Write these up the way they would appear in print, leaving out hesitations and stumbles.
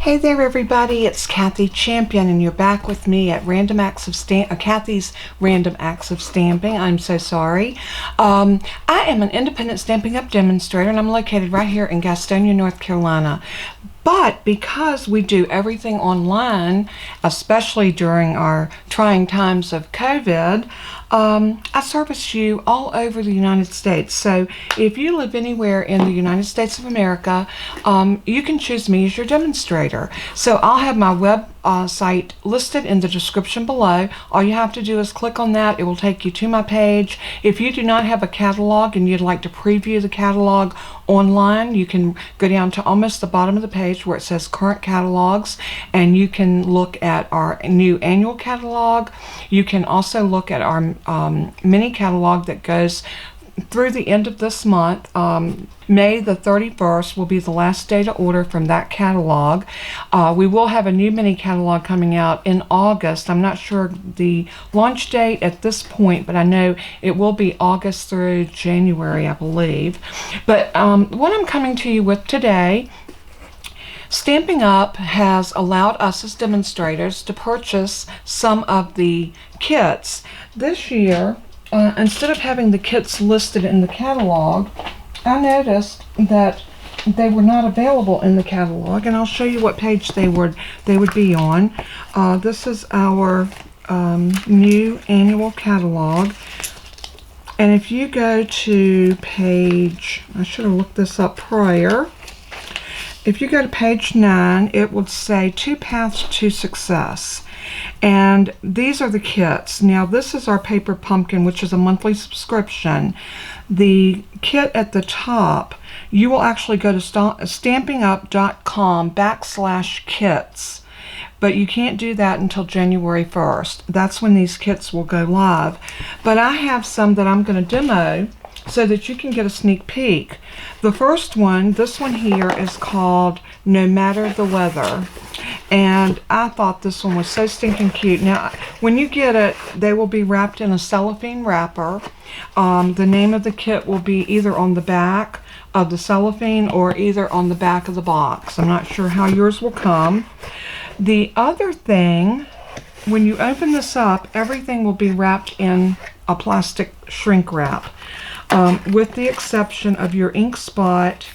Hey there everybody, it's Kathy Champion and you're back with me at Kathy's Random Acts of Stamping. I'm so sorry. I am an independent Stampin' Up! Demonstrator and I'm located right here in Gastonia, North Carolina. But because we do everything online, especially during our trying times of COVID, I service you all over the United States. So if you live anywhere in the United States of America, you can choose me as your demonstrator. So I'll have my web site listed in the description below. All you have to do is click on that. It will take you to my page. If you do not have a catalog and you'd like to preview the catalog online, you can go down to almost the bottom of the page where it says current catalogs, and you can look at our new annual catalog. You can also look at our mini catalog that goes through the end of this month. May the 31st will be the last day to order from that catalog. We will have a new mini catalog coming out in August. I'm not sure the launch date at this point, but I know it will be August through January, I believe. But what I'm coming to you with today, Stampin' Up! Has allowed us as demonstrators to purchase some of the kits. This year, instead of having the kits listed in the catalog, I noticed that they were not available in the catalog, and I'll show you what page they would be on. This is our new annual catalog, and if you go to page, I should have looked this up prior. If you go to page 9, it would say 2 Paths to Success. And these are the kits. Now this is our paper pumpkin, which is a monthly subscription. The kit at the top, you will actually go to stampinup.com/kits. But you can't do that until January 1st. That's when these kits will go live. But I have some that I'm going to demo so that you can get a sneak peek. The first one, this one here, is called No Matter the Weather. And I thought this one was so stinking cute. Now, when you get it, they will be wrapped in a cellophane wrapper. The name of the kit will be either on the back of the cellophane or either on the back of the box. I'm not sure how yours will come. The other thing, when you open this up, everything will be wrapped in a plastic shrink wrap. With the exception of your ink spot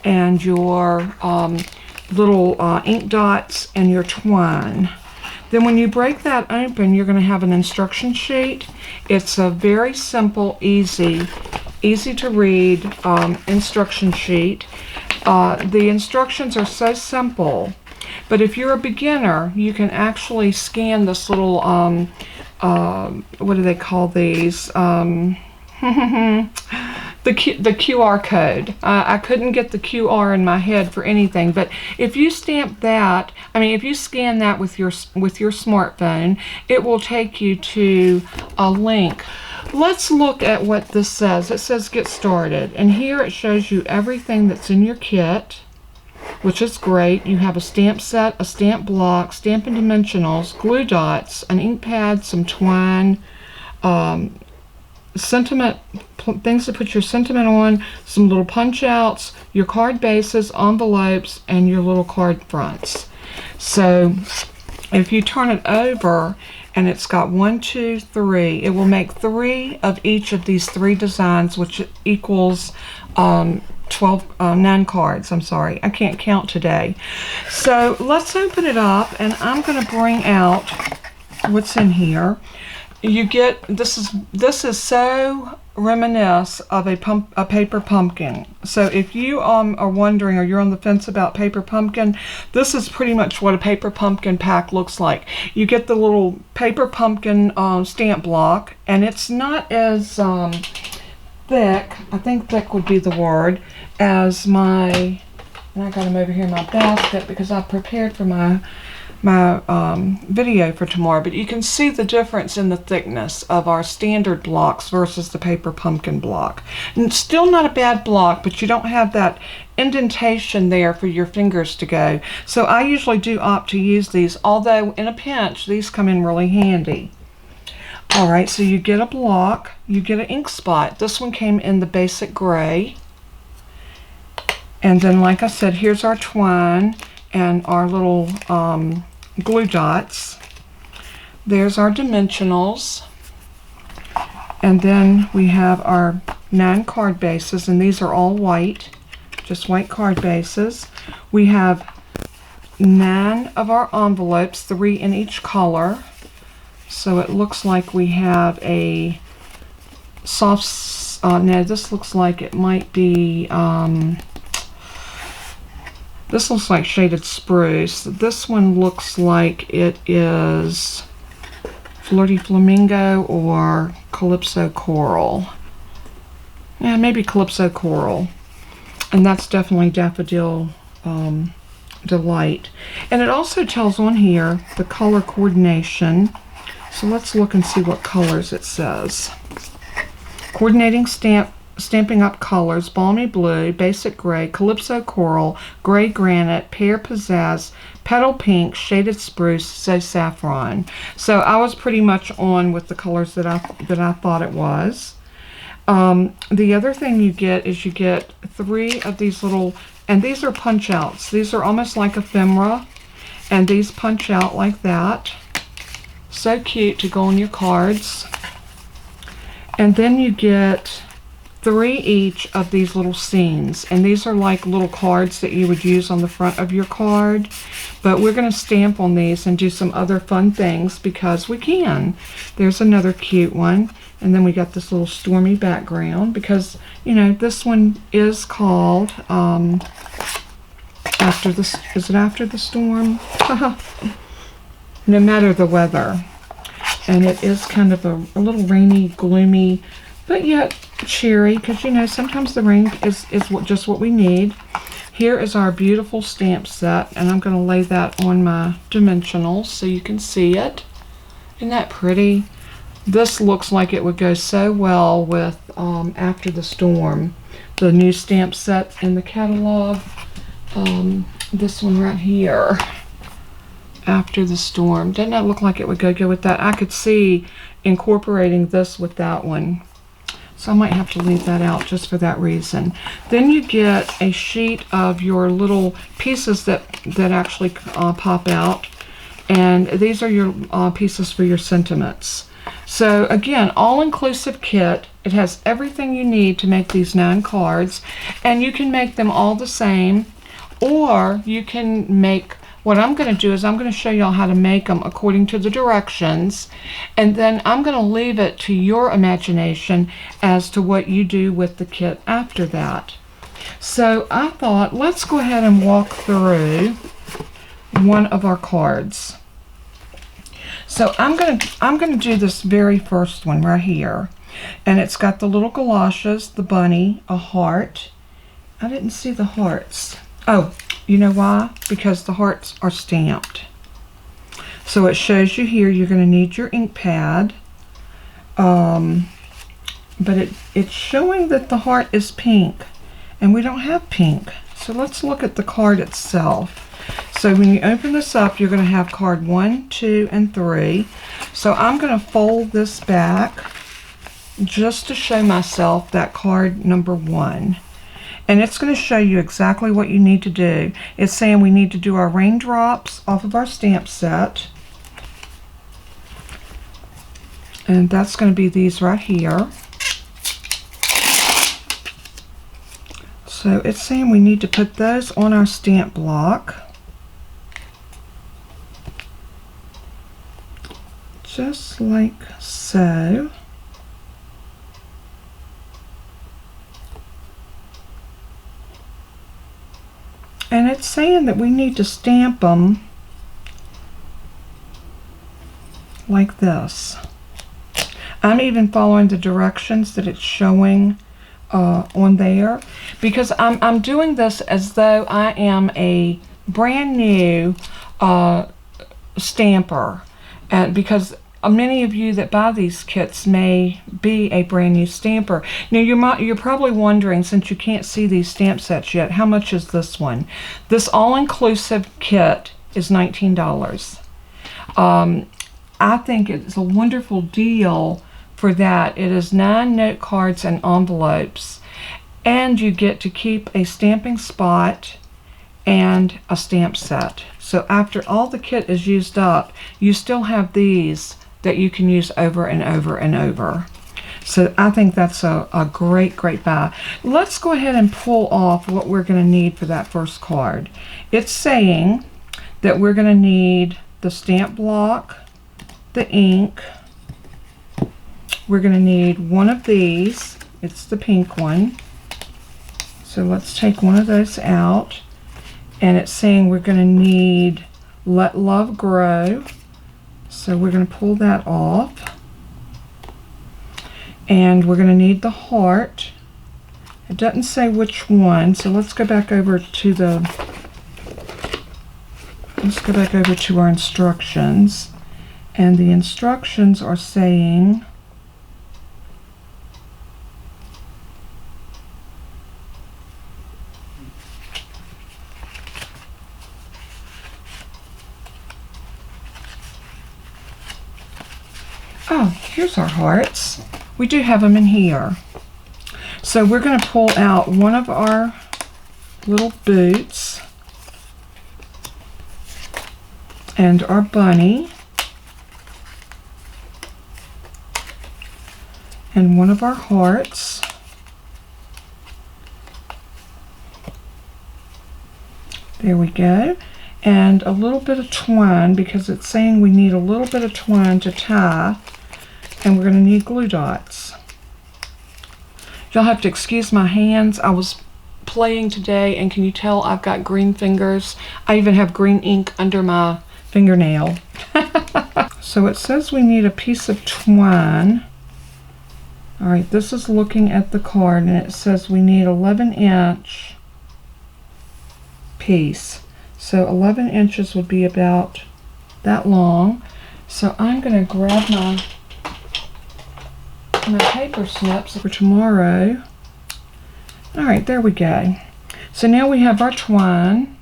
and your little ink dots and your twine. Then when you break that open, you're going to have an instruction sheet. It's a very simple, easy to read instruction sheet. The instructions are so simple, but if you're a beginner, you can actually scan this little, what do they call these? The QR code. I couldn't get the QR in my head for anything, but if you stamp that, if you scan that with your smartphone, it will take you to a link. Let's look at what this says. It says get started, and here it shows you everything that's in your kit, which is great. You have a stamp set, a stamp block, Stampin' Dimensionals, glue dots, an ink pad, some twine, sentiment, things to put your sentiment on, some little punch outs, your card bases, envelopes, and your little card fronts. So if you turn it over, and it's got 1, 2, 3, it will make 3 of each of these 3 designs, which equals 9 cards. I'm sorry, I can't count today. So let's open it up, and I'm going to bring out what's in here. You get, this is so reminiscent of a paper pumpkin. So if you are wondering, or you're on the fence about paper pumpkin, this is pretty much what a paper pumpkin pack looks like. You get the little paper pumpkin stamp block, and it's not as thick, I think thick would be the word, as and I got them over here in my basket because I prepared for my video for tomorrow, but you can see the difference in the thickness of our standard blocks versus the paper pumpkin block. And it's still not a bad block, but you don't have that indentation there for your fingers to go. So I usually do opt to use these, although in a pinch these come in really handy. Alright, so you get a block, you get an ink spot. This one came in the basic gray. And then, like I said, here's our twine. and our little glue dots. There's our dimensionals. And then we have our 9 card bases, and these are all white, just white card bases. We have 9 of our envelopes, 3 in each color. So it looks like we have a soft, no, this looks like it might be, this looks like shaded spruce. This one looks like it is Flirty Flamingo or Calypso Coral. Yeah, maybe Calypso Coral. And that's definitely Daffodil Delight. And it also tells on here the color coordination. So let's look and see what colors it says. Coordinating Stampin' Up colors: Balmy Blue, Basic Gray, Calypso Coral, Gray Granite, Pear Pizzazz, Petal Pink, Shaded Spruce, So Saffron. So I was pretty much on with the colors that I thought it was. The other thing you get is you get 3 of these little, and these are punch outs. These are almost like ephemera, and these punch out like that. So cute to go on your cards. And then you get 3 each of these little scenes, and these are like little cards that you would use on the front of your card, but we're going to stamp on these and do some other fun things because we can. There's another cute one, and then we got this little stormy background because, you know, this one is called After the, is it After the Storm? No Matter the Weather. And it is kind of a little rainy, gloomy, but yet cheery, because, you know, sometimes the rain is just what we need. Here is our beautiful stamp set, and I'm going to lay that on my dimensionals so you can see it. Isn't that pretty? This looks like it would go so well with After the Storm, the new stamp set in the catalog. This one right here, After the Storm. Doesn't that look like it would go with that? I could see incorporating this with that one. So I might have to leave that out just for that reason. Then you get a sheet of your little pieces that actually pop out. And these are your pieces for your sentiments. So again, all-inclusive kit. It has everything you need to make these 9 cards. And you can make them all the same. Or you can make, what I'm going to do is I'm going to show y'all how to make them according to the directions, and then I'm going to leave it to your imagination as to what you do with the kit after that. So I thought, let's go ahead and walk through one of our cards. So I'm going to do this very first one right here, and it's got the little galoshes, the bunny, a heart. I didn't see the hearts. Oh, you know why? Because the hearts are stamped. So it shows you here you're going to need your ink pad. But it's showing that the heart is pink, and we don't have pink. So let's look at the card itself. So when you open this up, you're going to have card 1, 2, and 3. So I'm going to fold this back just to show myself that card number 1. And it's going to show you exactly what you need to do. It's saying we need to do our raindrops off of our stamp set. And that's going to be these right here. So it's saying we need to put those on our stamp block. Just like so. And it's saying that we need to stamp them like this. I'm even following the directions that it's showing on there, because I'm doing this as though I am a brand new stamper, and because many of you that buy these kits may be a brand new stamper. Now you're probably wondering, since you can't see these stamp sets yet, how much is this one? This all-inclusive kit is $19. I think it's a wonderful deal for that. It is 9 note cards and envelopes, and you get to keep a stamping spot and a stamp set. So after all the kit is used up, you still have these that you can use over and over and over. So I think that's a great, great buy. Let's go ahead and pull off what we're going to need for that first card. It's saying that we're going to need the stamp block, the ink. We're going to need one of these. It's the pink one. So let's take one of those out. And it's saying we're going to need Let Love Grow. So we're going to pull that off. And we're going to need the heart. It doesn't say which one, so let's go back over to our instructions. And the instructions are saying oh, here's our hearts. We do have them in here. So we're going to pull out one of our little boots and our bunny and one of our hearts. There we go. And a little bit of twine, because it's saying we need a little bit of twine to tie. And we're going to need glue dots. You'll have to excuse my hands. I was playing today, and can you tell I've got green fingers? I even have green ink under my fingernail. So it says we need a piece of twine. All right, this is looking at the card, and it says we need 11-inch piece. So 11 inches would be about that long. So I'm going to grab my paper snips for tomorrow. All right, there we go. So now we have our twine.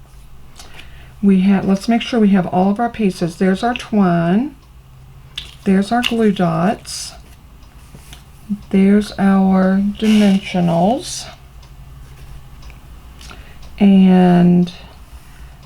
Let's make sure we have all of our pieces. There's our twine. There's our glue dots. There's our dimensionals. And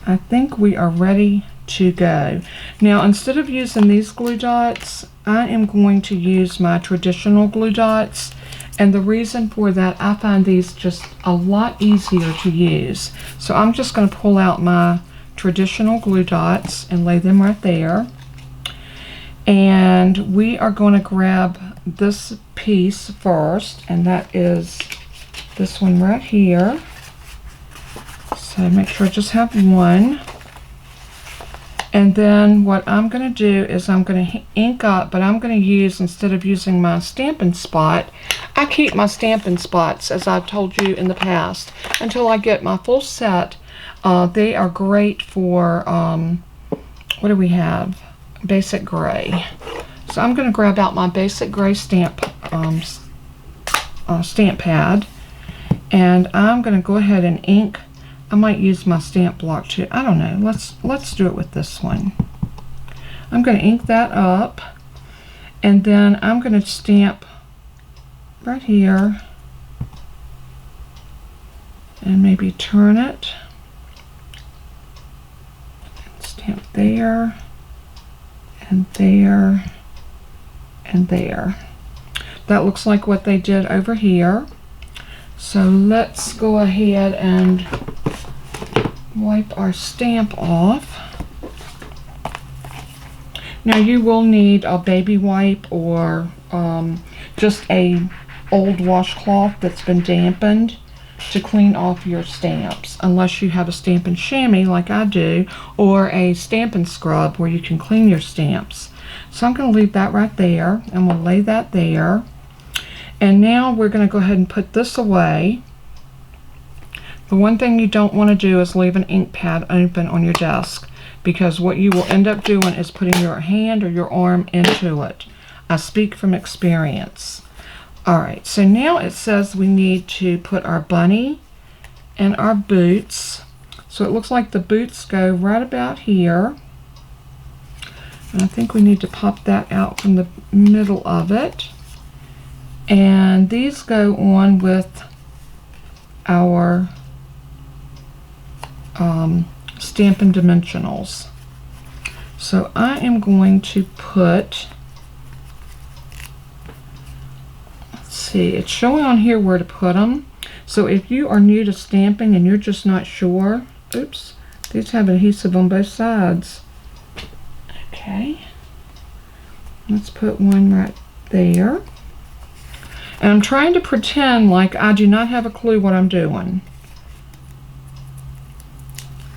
I think we are ready to go. Now, instead of using these glue dots, I am going to use my traditional glue dots, and the reason for that, I find these just a lot easier to use. So I'm just going to pull out my traditional glue dots and lay them right there, and we are going to grab this piece first, and that is this one right here. So make sure I just have one. And then what I'm going to do is I'm going to ink up, but I'm going to use, instead of using my Stampin' Spot, I keep my Stampin' Spots, as I've told you in the past, until I get my full set. They are great for, what do we have? Basic gray. So I'm going to grab out my basic gray stamp pad, and I'm going to go ahead and ink. I might use my stamp block too. I don't know. Let's do it with this one. I'm going to ink that up, and then I'm going to stamp right here and maybe turn it. Stamp there and there and there. That looks like what they did over here. So let's go ahead and wipe our stamp off. Now you will need a baby wipe or just a old washcloth that's been dampened to clean off your stamps, unless you have a Stampin' Chamois like I do, or a Stampin' Scrub where you can clean your stamps. So I'm going to leave that right there, and we'll lay that there. And now we're going to go ahead and put this away. The one thing you don't want to do is leave an ink pad open on your desk, because what you will end up doing is putting your hand or your arm into it. I speak from experience. Alright, so now it says we need to put our bunny and our boots. So it looks like the boots go right about here. And I think we need to pop that out from the middle of it. And these go on with our Stampin' Dimensionals. So I am going to put, let's see, it's showing on here where to put them. So if you are new to stamping and you're just not sure, oops, these have adhesive on both sides. Okay, let's put one right there. And I'm trying to pretend like I do not have a clue what I'm doing.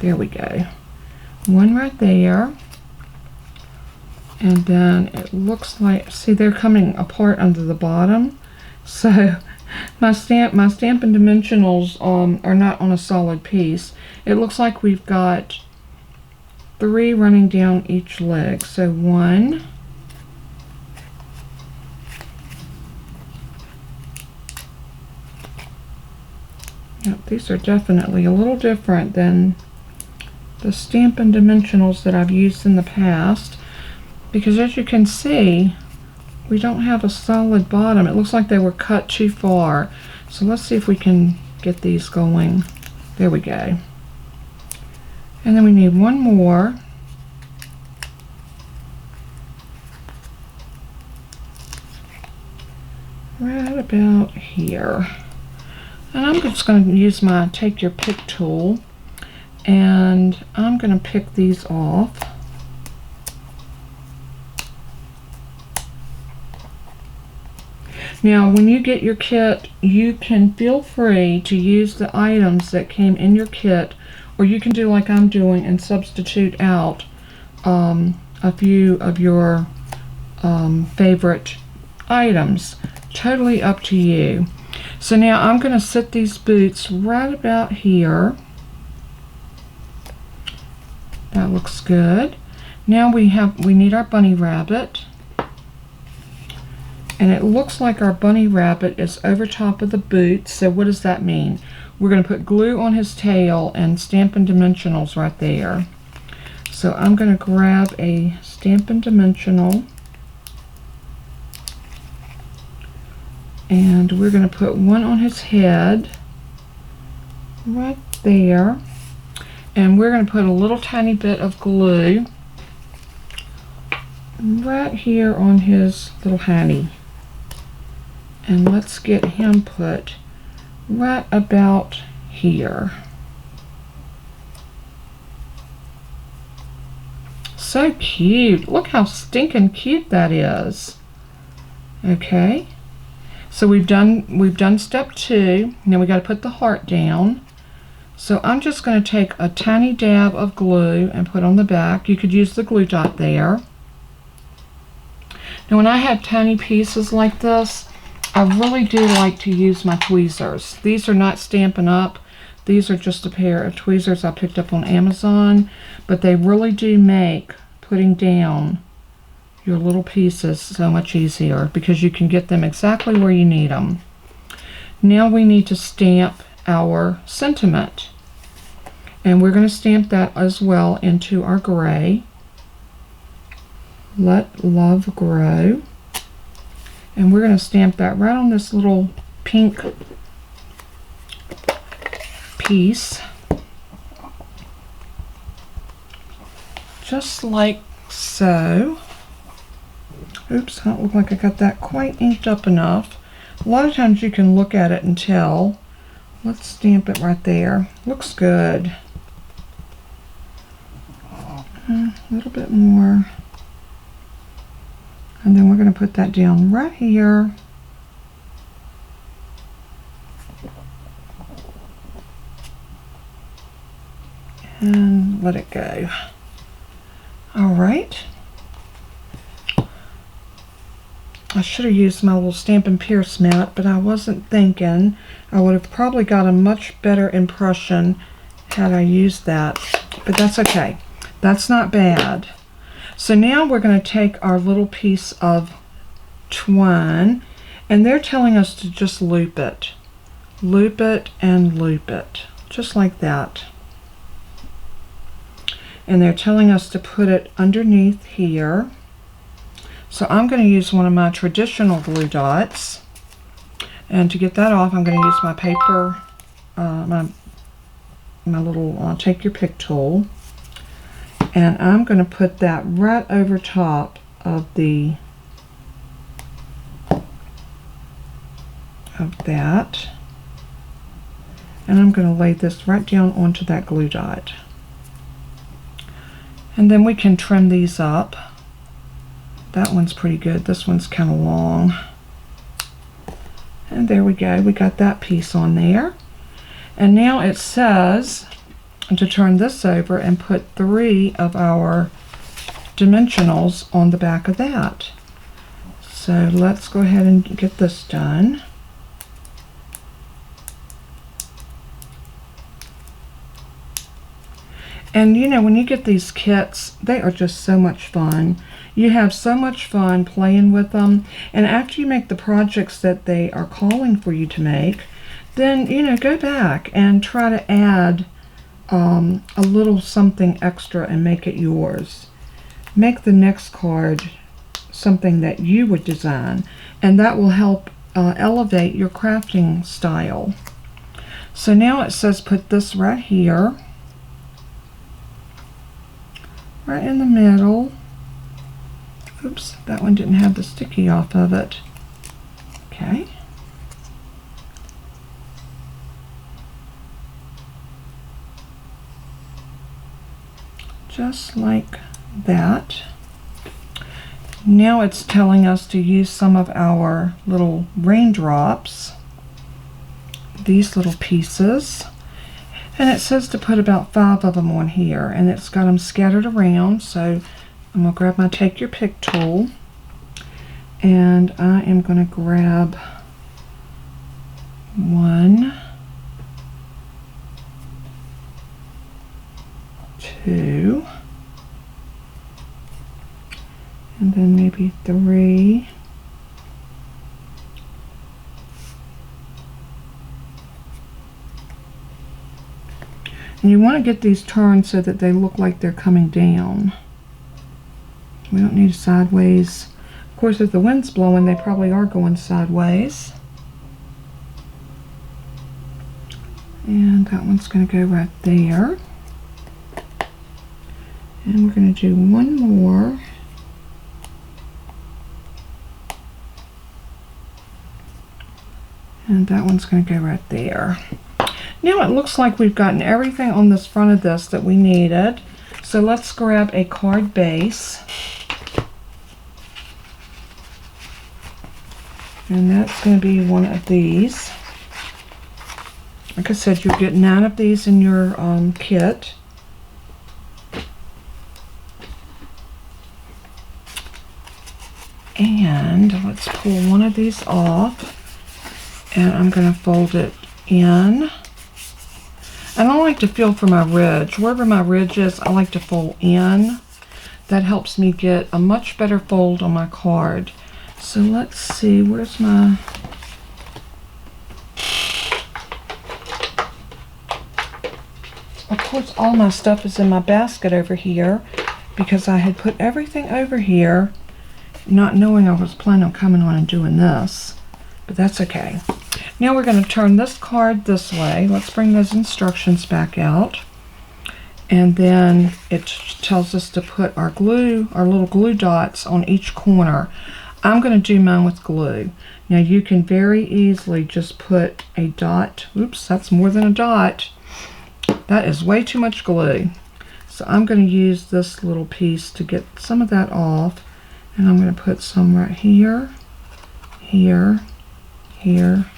There we go. One right there. And then it looks like, see, they're coming apart under the bottom. So my Stampin' Dimensionals are not on a solid piece. It looks like we've got 3 running down each leg. So 1, yep, these are definitely a little different than the Stampin' Dimensionals that I've used in the past, because as you can see, we don't have a solid bottom. It looks like they were cut too far. So let's see if we can get these going. There we go. And then we need one more. Right about here. And I'm just going to use my Take Your Pick tool, and I'm going to pick these off. Now, when you get your kit, you can feel free to use the items that came in your kit, or you can do like I'm doing and substitute out a few of your favorite items. Totally up to you. So now I'm going to sit these boots right about here. That looks good. Now we need our bunny rabbit. And it looks like our bunny rabbit is over top of the boots. So what does that mean? We're going to put glue on his tail and Stampin' Dimensionals right there. So I'm going to grab a Stampin' Dimensional, and we're going to put one on his head right there, and we're going to put a little tiny bit of glue right here on his little hanny. And let's get him put right about here. So cute. Look how stinking cute that is. Okay. So we've done step 2. Now we got to put the heart down. So I'm just going to take a tiny dab of glue and put on the back. You could use the glue dot there. Now when I have tiny pieces like this, I really do like to use my tweezers. These are not Stampin' Up. These are just a pair of tweezers I picked up on Amazon, but they really do make putting down your little pieces so much easier because you can get them exactly where you need them. Now we need to stamp our sentiment, and we're going to stamp that as well into our gray. Let Love Grow. And we're going to stamp that right on this little pink piece. Just like so. Oops, I don't look like I got that quite inked up enough. A lot of times you can look at it and tell. Let's stamp it right there. Looks good. A little bit more. And then we're going to put that down right here. And let it go. All right. I should have used my little Stampin' Pierce mat, but I wasn't thinking. I would have probably got a much better impression had I used that. But that's okay. That's not bad. So now we're going to take our little piece of twine, and they're telling us to just loop it. Loop it and loop it. Just like that. And they're telling us to put it underneath here. So I'm going to use one of my traditional glue dots. And to get that off, I'm going to use my paper, my my little take your pick tool, and I'm going to put that right over top of that, and I'm going to lay this right down onto that glue dot. And then we can trim these up. That one's pretty good. This one's kind of long. And there we go. We got that piece on there. And now it says to turn this over and put 3 of our dimensionals on the back of that. So let's go ahead and get this done. And you know, when you get these kits, they are just so much fun. You have so much fun playing with them. And after you make the projects that they are calling for you to make, then, you know, go back and try to add a little something extra and make it yours. Make the next card something that you would design, and that will help elevate your crafting style. So now it says put this right here, right in the middle. Oops, that one didn't have the sticky off of it. Okay. Just like that. Now it's telling us to use some of our little raindrops, these little pieces. And it says to put about 5 of them on here, and it's got them scattered around. So I'm going to grab my take your pick tool, and I am going to grab 1, 2, and then maybe 3. And you want to get these turned so that they look like they're coming down. We don't need sideways. Of course, if the wind's blowing, they probably are going sideways. And that one's going to go right there. And we're going to do one more. And that one's going to go right there. Now it looks like we've gotten everything on this front of this that we needed. So let's grab a card base. And that's going to be one of these. Like I said, you'll get 9 of these in your kit. And let's pull one of these off. And I'm going to fold it in. And I like to feel for my ridge. Wherever my ridge is, I like to fold in. That helps me get a much better fold on my card. So let's see, where's my... Of course, all my stuff is in my basket over here because I had put everything over here, not knowing I was planning on coming on and doing this. But that's okay. Now we're going to turn this card this way. Let's bring those instructions back out. And then it tells us to put our glue, our little glue dots on each corner. I'm going to do mine with glue. Now you can very easily just put a dot. Oops, that's more than a dot. That is way too much glue. So I'm going to use this little piece to get some of that off. And I'm going to put some right here, here, here,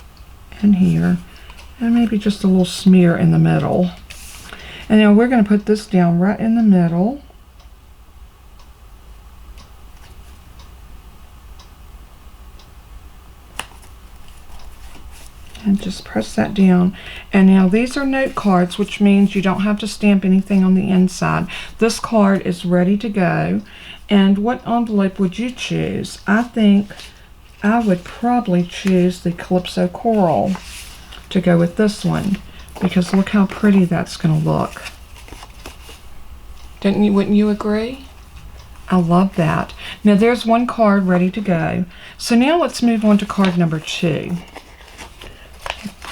and here, and maybe just a little smear in the middle. And now we're going to put this down right in the middle. And just press that down. And now these are note cards, which means you don't have to stamp anything on the inside. This card is ready to go. And what envelope would you choose? I think I would probably choose the Calypso Coral to go with this one, because look how pretty that's going to look. Wouldn't you agree? I love that. Now there's one card ready to go. So now let's move on to card number 2.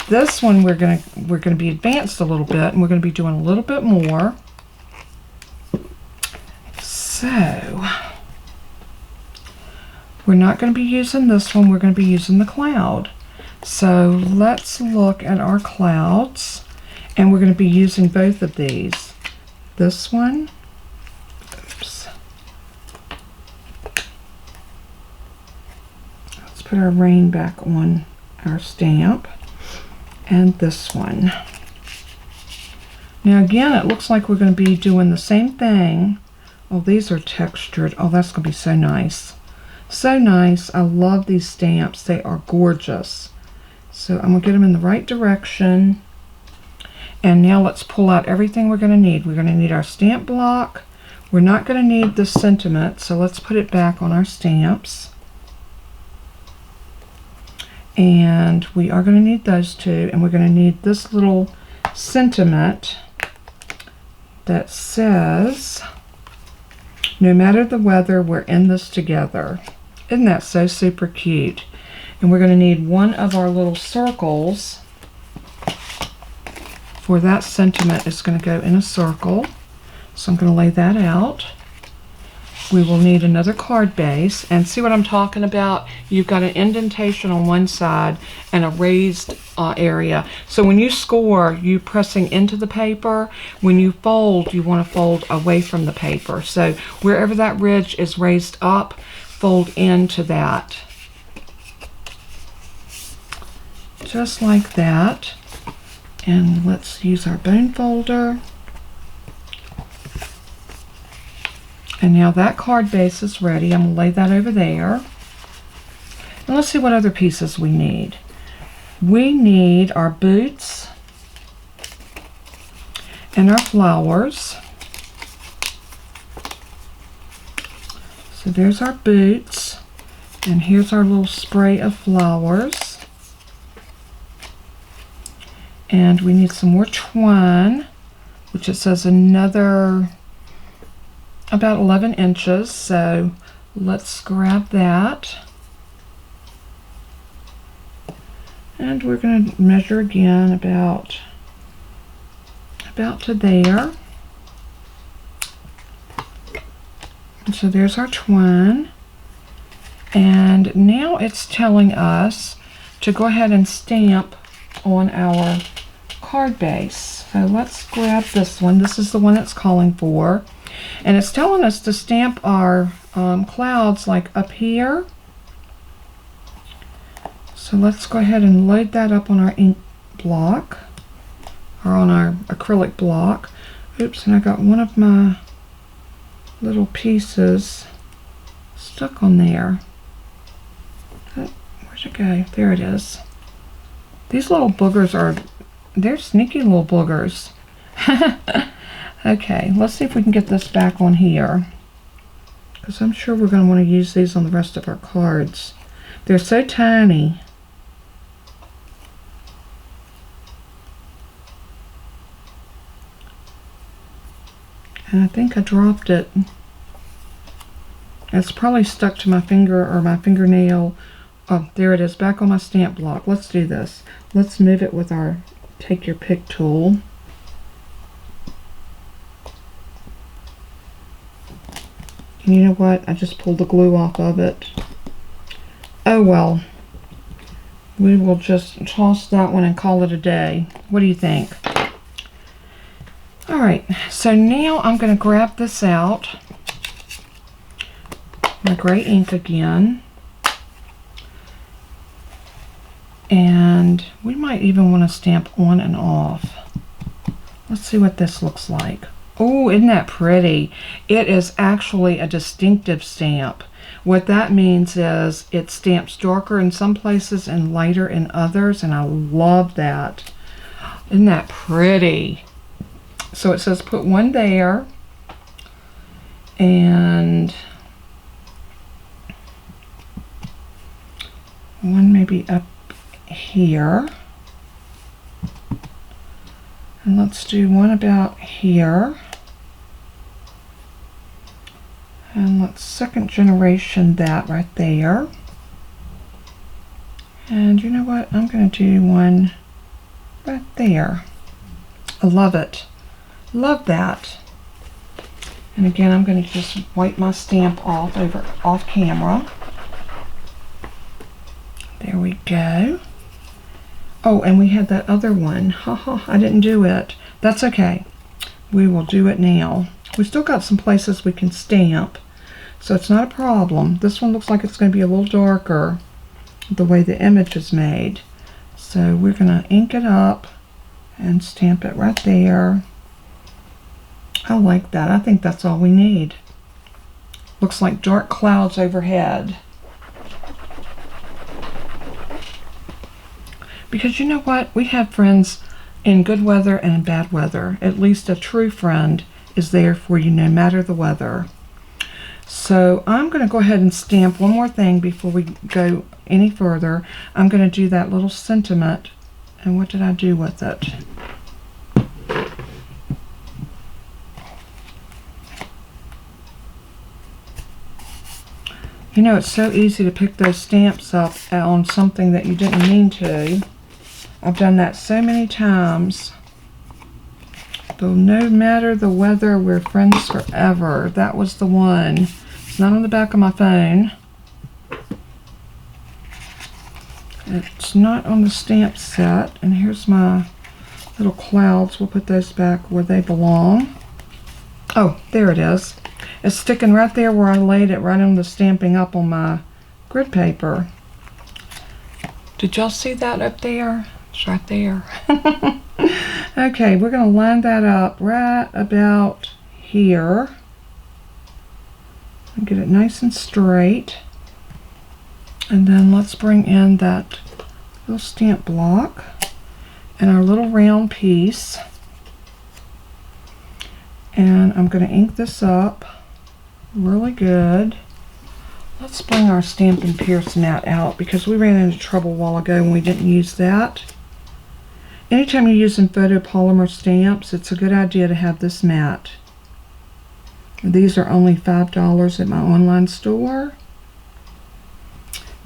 This one we're gonna be advanced a little bit, and we're gonna be doing a little bit more. So we're not going to be using this one, we're going to be using the cloud. So let's look at our clouds, and we're going to be using both of these. This one, oops. Let's put our rain back on our stamp, and this one. Now again, it looks like we're going to be doing the same thing. Oh, these are textured. Oh, that's going to be so nice. So nice. I love these stamps. They are gorgeous. So I'm going to get them in the right direction. And now let's pull out everything we're going to need. We're going to need our stamp block. We're not going to need the sentiment, so let's put it back on our stamps. And we are going to need those two. And we're going to need this little sentiment that says, "No matter the weather, we're in this together." Isn't that so super cute? And we're going to need one of our little circles for that sentiment. Is going to go in a circle. So I'm going to lay that out. We will need another card base, and see what I'm talking about? You've got an indentation on one side and a raised area. So when you score, you pressing into the paper. When you fold, you want to fold away from the paper. So wherever that ridge is raised up, fold into that. Just like that. And let's use our bone folder. And now that card base is ready. I'm going to lay that over there. And let's see what other pieces we need. We need our boots and our flowers. So there's our boots, and here's our little spray of flowers. And we need some more twine, which it says another about 11 inches, so let's grab that. And we're going to measure again about to there. And so there's our twine. And now it's telling us to go ahead and stamp on our card base. So let's grab this one. This is the one it's calling for. And it's telling us to stamp our clouds like up here. So let's go ahead and load that up on our ink block, or on our acrylic block. Oops, and I got one of my little pieces stuck on there. Oh, where'd it go? There it is. These little boogers they're sneaky little boogers. Okay, let's see if we can get this back on here, because I'm sure we're going to want to use these on the rest of our cards. They're so tiny. And I think I dropped it. It's probably stuck to my finger or my fingernail. Oh, there it is, back on my stamp block. Let's do this. Let's move it with our take your pick tool. And you know what? I just pulled the glue off of it. Oh well. We will just toss that one and call it a day. What do you think? Alright, so now I'm going to grab this out. My gray ink again. And we might even want to stamp on and off. Let's see what this looks like. Oh, isn't that pretty? It is actually a distinctive stamp. What that means is it stamps darker in some places and lighter in others, and I love that. Isn't that pretty? So it says put one there, and one maybe up here. And let's do one about here. And let's second generation that right there. And you know what? I'm going to do one right there. I love it. Love that. And again, I'm going to just wipe my stamp off camera. There we go. Oh, and we had that other one. Haha, I didn't do it. That's okay. We will do it now. We still got some places we can stamp, so it's not a problem. This one looks like it's going to be a little darker the way the image is made. So we're going to ink it up and stamp it right there. I like that. I think that's all we need. Looks like dark clouds overhead. Because you know what? We have friends in good weather and in bad weather. At least a true friend is there for you no matter the weather. So I'm going to go ahead and stamp one more thing before we go any further. I'm going to do that little sentiment. And what did I do with it? You know, it's so easy to pick those stamps up on something that you didn't mean to. I've done that so many times. But no matter the weather, we're friends forever. That was the one. It's not on the back of my phone. It's not on the stamp set. And here's my little clouds. We'll put those back where they belong. Oh, there it is. It's sticking right there where I laid it, right on the Stamping Up on my grid paper. Did y'all see that up there? It's right there. Okay, we're going to line that up right about here. And get it nice and straight. And then let's bring in that little stamp block and our little round piece. And I'm going to ink this up really good. Let's bring our Stampin' Pierce mat out because we ran into trouble a while ago when we didn't use that. Anytime you're using photopolymer stamps, it's a good idea to have this mat. These are only $5 at my online store.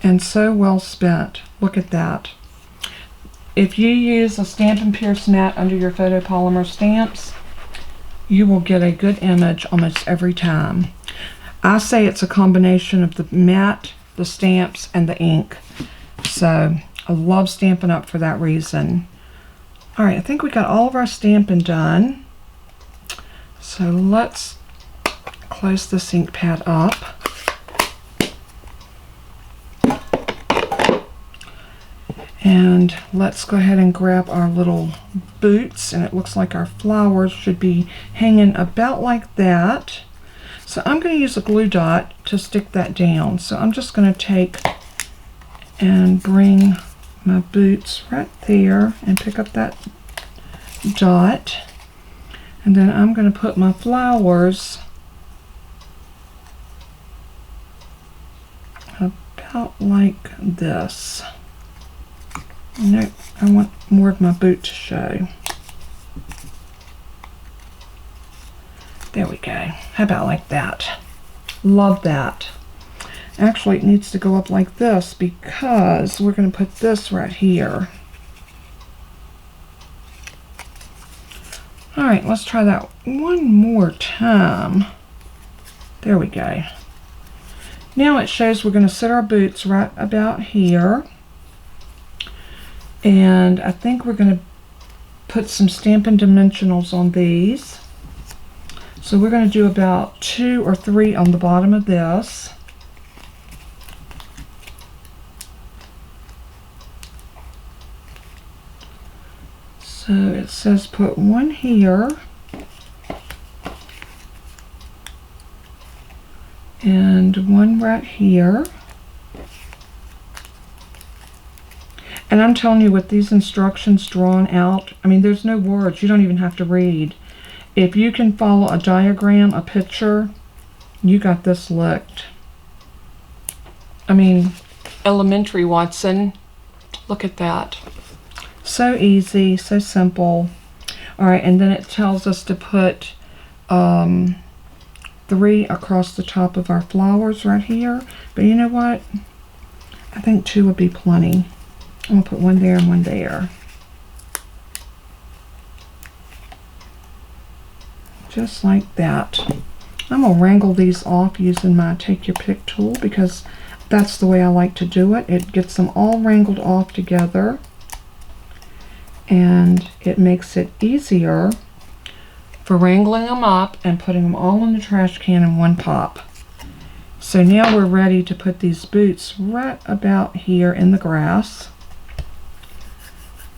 And so well spent. Look at that. If you use a Stampin' Pierce mat under your photopolymer stamps, you will get a good image almost every time. I say it's a combination of the mat, the stamps, and the ink. So I love Stampin' Up for that reason. Alright, I think we got all of our stamping done. So let's close this ink pad up. And let's go ahead and grab our little boots, and it looks like our flowers should be hanging about like that. So I'm going to use a glue dot to stick that down. So I'm just going to take and bring my boots right there and pick up that dot. And then I'm going to put my flowers about like this. No, I want more of my boot to show. There we go. How about like that? Love that. Actually, it needs to go up like this because we're going to put this right here. Alright, let's try that one more time. There we go. Now it shows we're going to set our boots right about here. And I think we're going to put some Stampin' Dimensionals on these. So we're going to do about 2 or 3 on the bottom of this. So it says put 1 here. And 1 right here. And I'm telling you, with these instructions drawn out, I mean, there's no words. You don't even have to read. If you can follow a diagram, a picture, you got this licked. I mean, elementary, Watson. Look at that. So easy, so simple. All right, and then it tells us to put 3 across the top of our flowers right here. But you know what? I think 2 would be plenty. I'm going to put 1 there and 1 there. just like that. I'm going to wrangle these off using my Take Your Pick tool because that's the way I like to do it. It gets them all wrangled off together, and it makes it easier for wrangling them up and putting them all in the trash can in one pop. So now we're ready to put these boots right about here in the grass.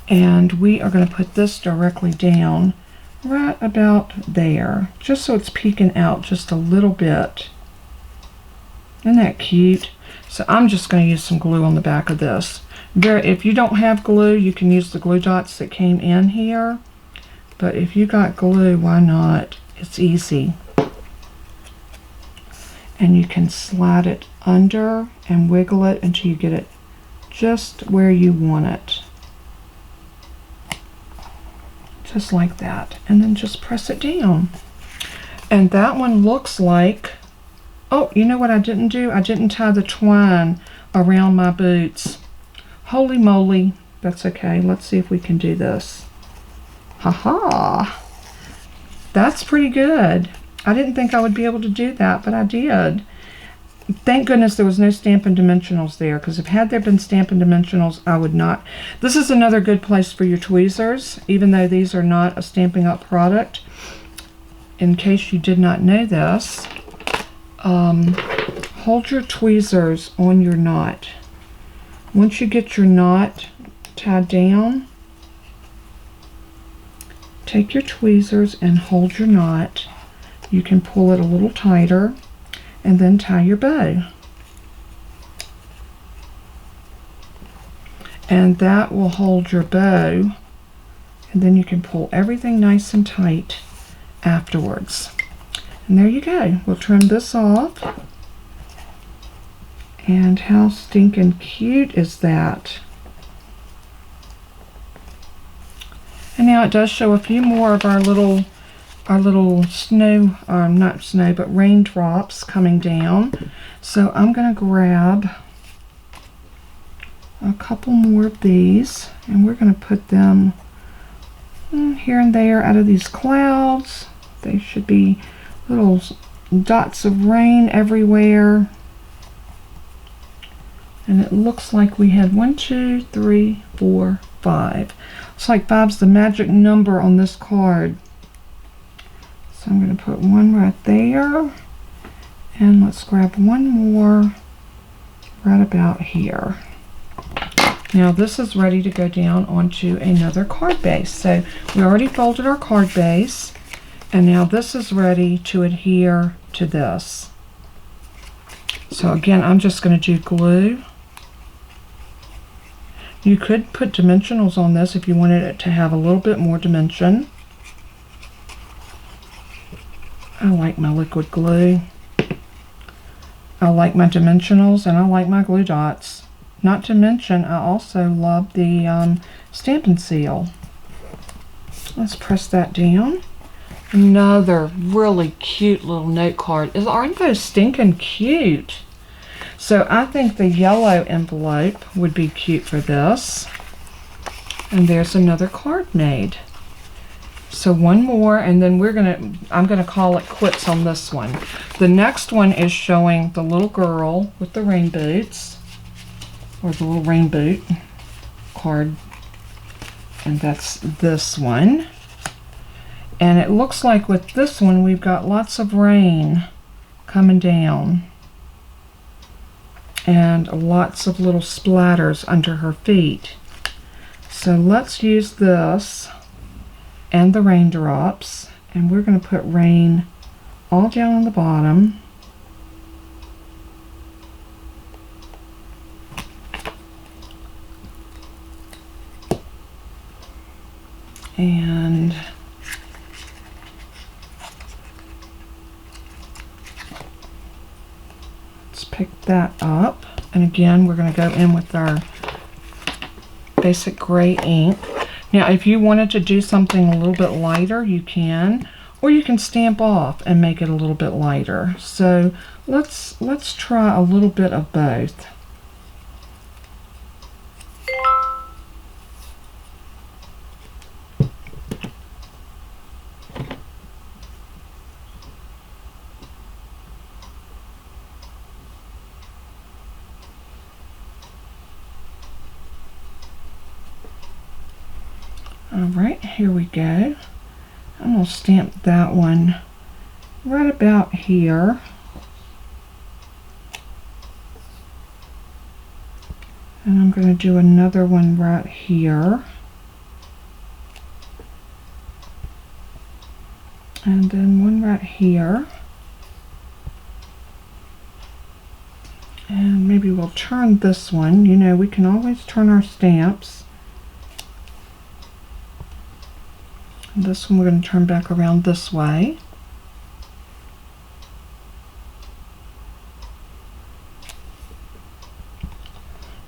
And we are going to put this directly down right about there, just so it's peeking out just a little bit. Isn't that cute? So I'm just going to use some glue on the back of this. If you don't have glue, you can use the glue dots that came in here. But if you got glue, why not? It's easy. And you can slide it under and wiggle it until you get it just where you want it. Just like that. And then just press it down. And that one looks like, oh, you know what I didn't do? I didn't tie the twine around my boots. Holy moly. That's okay. Let's see if we can do this. Ha-ha. That's pretty good. I didn't think I would be able to do that, but I did. Thank goodness there was no Stampin' Dimensionals there, because if had there been Stampin' Dimensionals, I would not. This is another good place for your tweezers, even though these are not a Stampin' Up product. In case you did not know this, hold your tweezers on your knot. Once you get your knot tied down, take your tweezers and hold your knot. You can pull it a little tighter and then tie your bow. And that will hold your bow, and then you can pull everything nice and tight afterwards. And there you go. We'll trim this off. And how stinking cute is that? And now it does show a few more of our little snow, not snow, but raindrops coming down. So I'm going to grab a couple more of these, and we're going to put them here and there out of these clouds. They should be little dots of rain everywhere. And it looks like we had 1, 2, 3, 4, 5. It's like 5's the magic number on this card. So I'm going to put one right there, and let's grab one more right about here. Now this is ready to go down onto another card base. So we already folded our card base, and now this is ready to adhere to this. So again, I'm just going to do glue. You could put dimensionals on this if you wanted it to have a little bit more dimension. I like my liquid glue. I like my dimensionals, and I like my glue dots. Not to mention, I also love the Stampin' Seal. Let's press that down. Another really cute little note card. Aren't those stinking cute? So I think the yellow envelope would be cute for this. And there's another card made. So one more, and then I'm gonna call it quits on this one. The next one is showing the little girl with the rain boots, or the little rain boot card, and that's this one. And it looks like with this one we've got lots of rain coming down and lots of little splatters under her feet. So let's use this and the raindrops, and we're going to put rain all down on the bottom. And let's pick that up, and again we're going to go in with our basic gray ink. Now if you wanted to do something a little bit lighter, you can, or you can stamp off and make it a little bit lighter. So let's try a little bit of both. Alright, here we go. I'm going to stamp that one right about here. And I'm going to do another one right here. And then one right here. And maybe we'll turn this one. You know, we can always turn our stamps. And this one we're going to turn back around this way.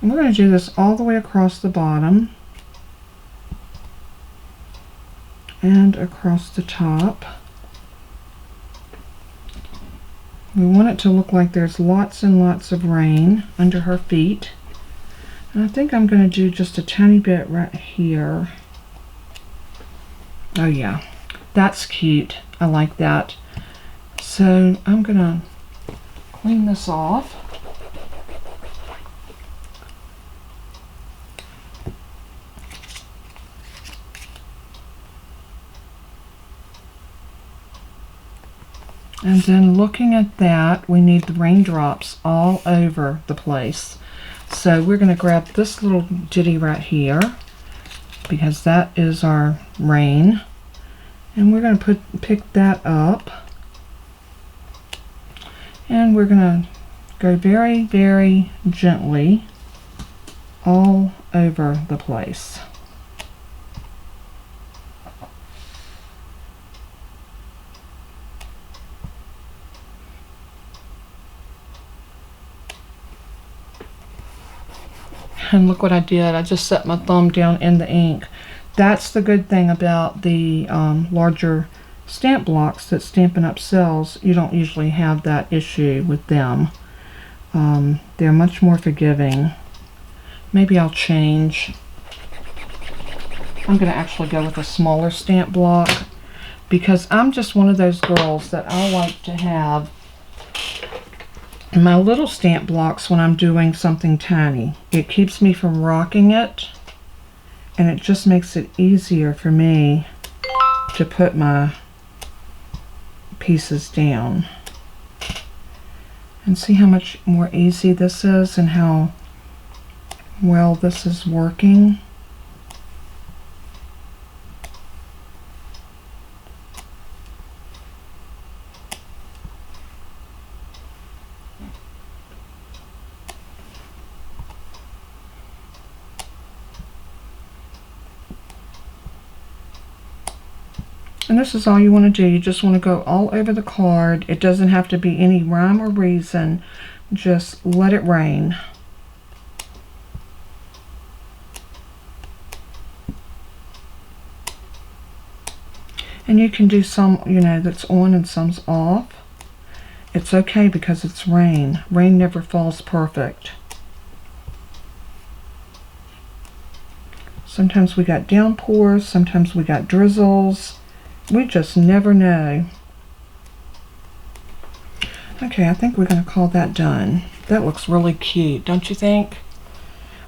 And we're going to do this all the way across the bottom and across the top. We want it to look like there's lots and lots of rain under her feet. And I think I'm going to do just a tiny bit right here. Oh yeah, that's cute. I like that. So I'm going to clean this off. And then looking at that, we need the raindrops all over the place. So we're going to grab this little ditty right here, because that is our rain. And we're going to pick that up. And we're going to go very, very gently all over the place. And look what I did. I just set my thumb down in the ink. That's the good thing about the larger stamp blocks that Stampin' Up! Sells. You don't usually have that issue with them. They're much more forgiving. Maybe I'll change. I'm going to actually go with a smaller stamp block, because I'm just one of those girls that I like to have my little stamp blocks when I'm doing something tiny. It keeps me from rocking it, and it just makes it easier for me to put my pieces down. And see how much more easy this is and how well this is working. And this is all you want to do. You just want to go all over the card. It doesn't have to be any rhyme or reason. Just let it rain. And you can do some, you know, that's on and some's off. It's okay because it's rain. Rain never falls perfect. Sometimes we got downpours, sometimes we got drizzles. We just never know. Okay, I think we're going to call that done. That looks really cute, don't you think?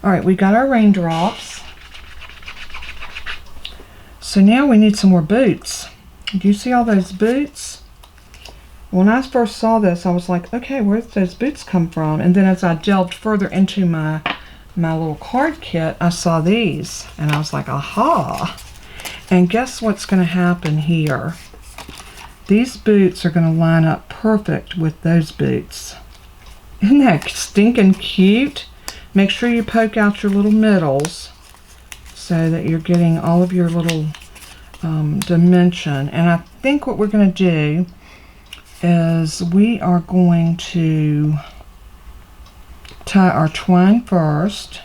Alright, we got our raindrops. So now we need some more boots. Do you see all those boots? When I first saw this, I was like, okay, where'd those boots come from? And then as I delved further into my little card kit, I saw these. And I was like, aha! And guess what's going to happen here? These boots are going to line up perfect with those boots. Isn't that stinking cute? Make sure you poke out your little middles so that you're getting all of your little dimension. And I think what we're going to do is we are going to tie our twine first.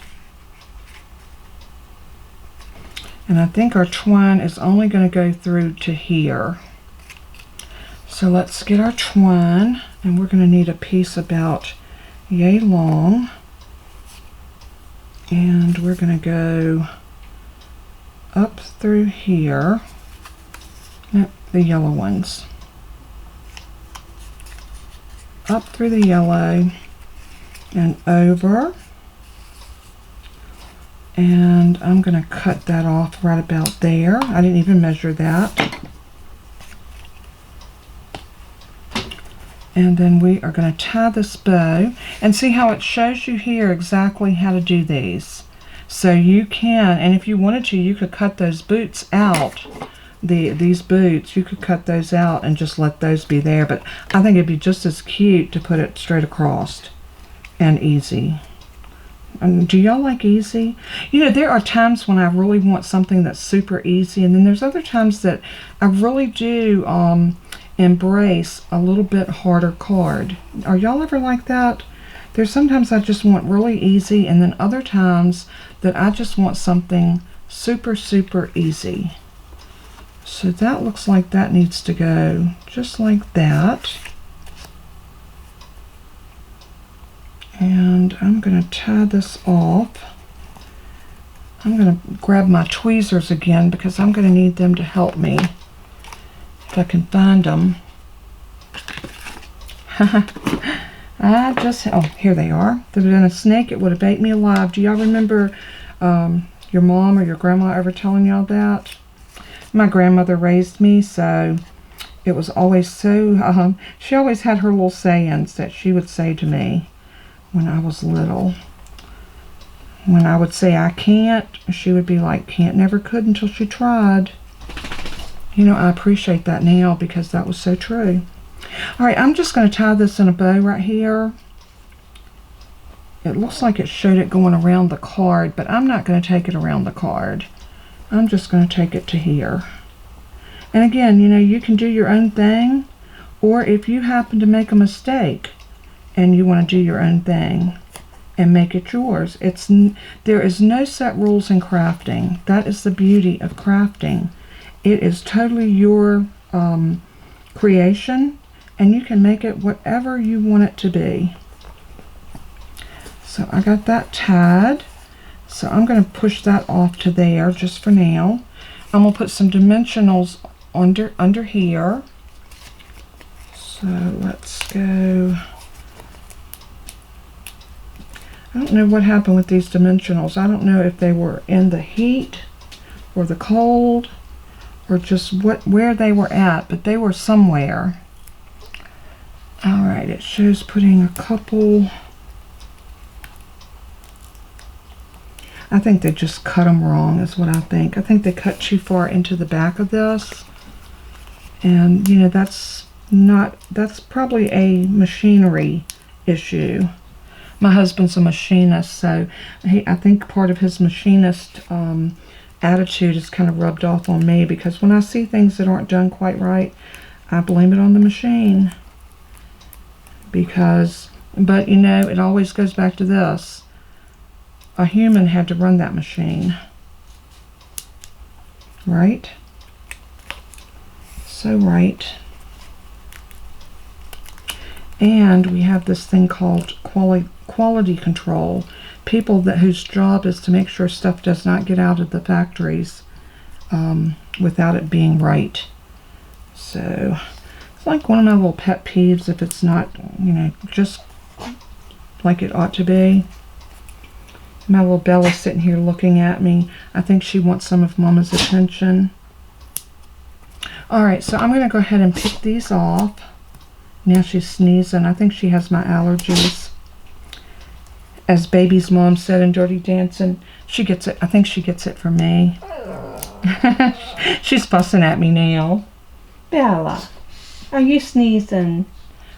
And I think our twine is only going to go through to here. So let's get our twine, and we're going to need a piece about yay long. And we're going to go up through here. Nope, the yellow ones. Up through the yellow and over. And I'm going to cut that off right about there. I didn't even measure that. And then we are going to tie this bow. And see how it shows you here exactly how to do these. So you can, and if you wanted to, you could cut those boots out. These boots, you could cut those out and just let those be there. But I think it'd be just as cute to put it straight across and easy. Do y'all like easy? You know, there are times when I really want something that's super easy, and then there's other times that I really do embrace a little bit harder card. Are y'all ever like that? There's sometimes I just want really easy, and then other times that I just want something super, super easy. So that looks like that needs to go just like that. And I'm going to tie this off. I'm going to grab my tweezers again because I'm going to need them to help me if I can find them. Oh, here they are. If there had been a snake, it would have ate me alive. Do y'all remember your mom or your grandma ever telling y'all that? My grandmother raised me, so it was always so, she always had her little sayings that she would say to me when I was little. When I would say I can't, she would be like, can't, never could until she tried. You know, I appreciate that now because that was so true. All right, I'm just going to tie this in a bow right here. It looks like it showed it going around the card, but I'm not going to take it around the card. I'm just going to take it to here. And again, you know, you can do your own thing, or if you happen to make a mistake and you want to do your own thing and make it yours. There is no set rules in crafting. That is the beauty of crafting. It is totally your creation, and you can make it whatever you want it to be. So I got that tied. So I'm going to push that off to there just for now. I'm going to put some dimensionals under here. So let's go. I don't know what happened with these dimensionals. I don't know if they were in the heat or the cold or just where they were at, but they were somewhere. All right, it shows putting a couple. I think they just cut them wrong is what I think. I think they cut too far into the back of this. And, you know, that's probably a machinery issue. My husband's a machinist, so I think part of his machinist attitude is kind of rubbed off on me, because when I see things that aren't done quite right, I blame it on the machine. But, you know, it always goes back to this. A human had to run that machine, right? So right. And we have this thing called quality control. People whose job is to make sure stuff does not get out of the factories without it being right. So it's like one of my little pet peeves if it's not, you know, just like it ought to be. My little Bella's sitting here looking at me. I think she wants some of Mama's attention. Alright, so I'm going to go ahead and pick these off. Now she's sneezing. I think she has my allergies. As Baby's mom said in Dirty Dancing, she gets it. I think she gets it from me. She's fussing at me now. Bella, are you sneezing?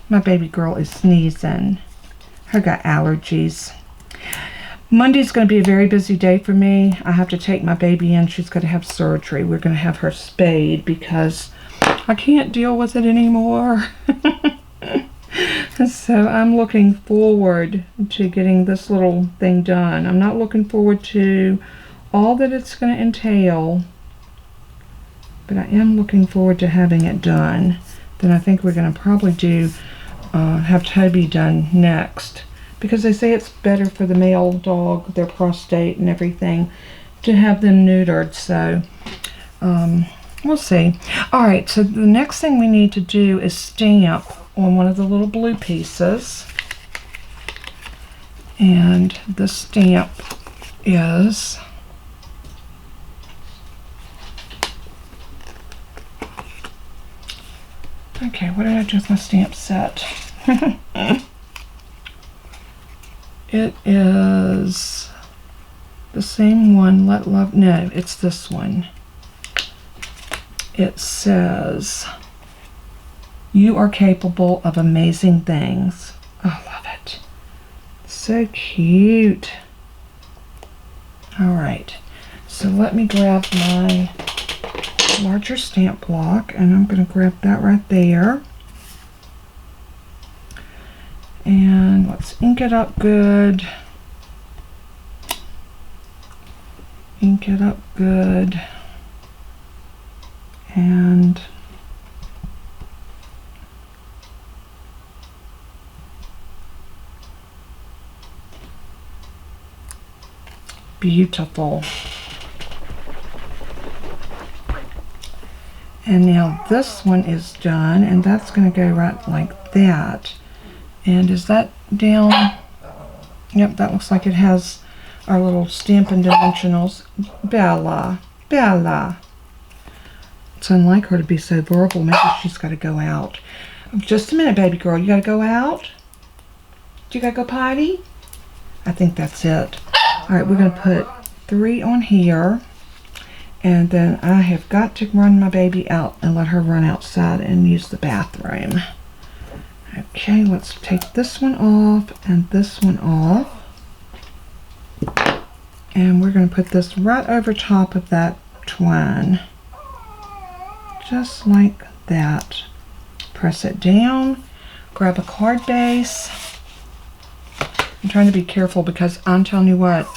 My baby girl is sneezing. Her got allergies. Monday's going to be a very busy day for me. I have to take my baby in. She's going to have surgery. We're going to have her spayed because I can't deal with it anymore. So I'm looking forward to getting this little thing done. I'm not looking forward to all that it's going to entail, but I am looking forward to having it done. Then I think we're going to probably have Toby done next, because they say it's better for the male dog, their prostate and everything, to have them neutered. So we'll see. All right, so the next thing we need to do is stamp on one of the little blue pieces. And the stamp is, Okay, what did I do with my stamp set? It is the same one, Let Love, no, it's this one. It says, you are capable of amazing things. Oh, I love it. So cute. All right, so let me grab my larger stamp block, and I'm going to grab that right there. And let's ink it up good. Ink it up good. And beautiful. And now this one is done, and that's going to go right like that. And is that down? Yep, that looks like it has our little Stampin' Dimensionals. Bella, Bella. It's unlike her to be so verbal. Maybe she's got to go out. Just a minute, baby girl. You got to go out? Do you got to go potty? I think that's it. All right, we're going to put 3 on here. And then I have got to run my baby out and let her run outside and use the bathroom. Okay, let's take this one off and this one off. And we're going to put this right over top of that twine. Just like that. Press it down. Grab a card base. I'm trying to be careful because I'm telling you what,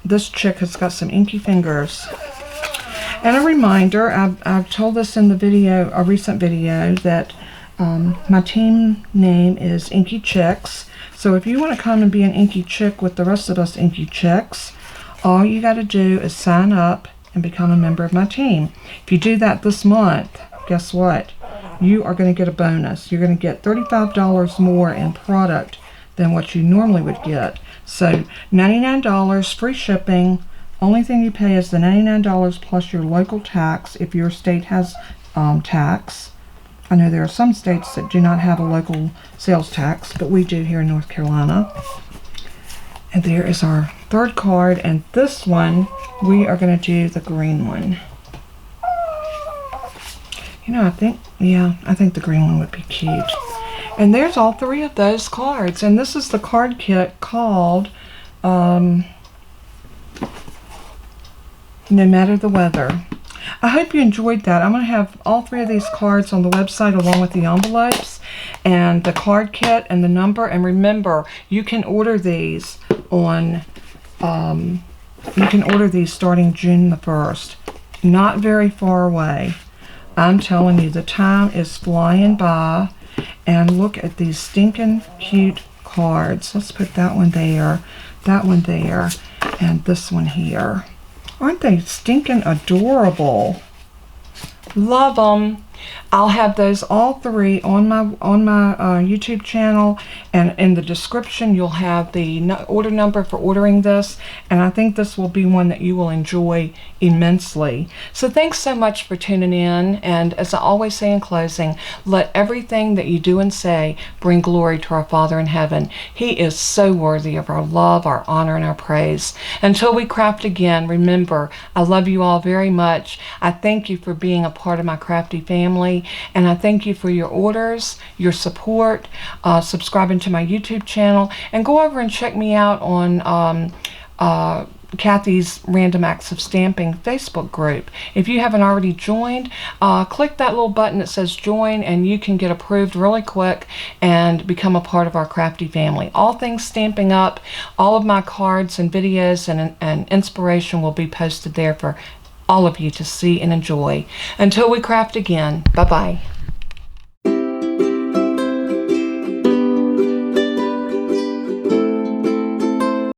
this chick has got some inky fingers. And a reminder, I've told this in the video, a recent video, that my team name is Inky Chicks. So if you want to come and be an Inky Chick with the rest of us Inky Chicks, all you got to do is sign up and become a member of my team. If you do that this month, guess what? You are going to get a bonus. You're going to get $35 more in product than what you normally would get. So $99, free shipping. Only thing you pay is the $99 plus your local tax if your state has tax. I know there are some states that do not have a local sales tax, but we do here in North Carolina. And there is our third card, and this one, we are going to do the green one. You know, I think the green one would be cute. And there's all 3 of those cards, and this is the card kit called No Matter the Weather. I hope you enjoyed that. I'm going to have all 3 of these cards on the website along with the envelopes and the card kit and the number. And remember, you can order these on, you can order these starting June the 1st. Not very far away. I'm telling you, the time is flying by. And look at these stinking cute cards. Let's put that one there, and this one here. Aren't they stinking adorable? Love them. I'll have those all 3 on my YouTube channel, and in the description you'll have the order number for ordering this, and I think this will be one that you will enjoy immensely. So thanks so much for tuning in, and as I always say in closing, let everything that you do and say bring glory to our Father in heaven. He is so worthy of our love, our honor, and our praise. Until we craft again, remember, I love you all very much. I thank you for being a part of my crafty family, and I thank you for your orders, your support, subscribing to my YouTube channel, and go over and check me out on Kathy's Random Acts of Stamping Facebook group. If you haven't already joined, click that little button that says join, and you can get approved really quick and become a part of our crafty family. All things Stamping Up, all of my cards and videos and inspiration will be posted there for all of you to see and enjoy. Until we craft again, bye-bye.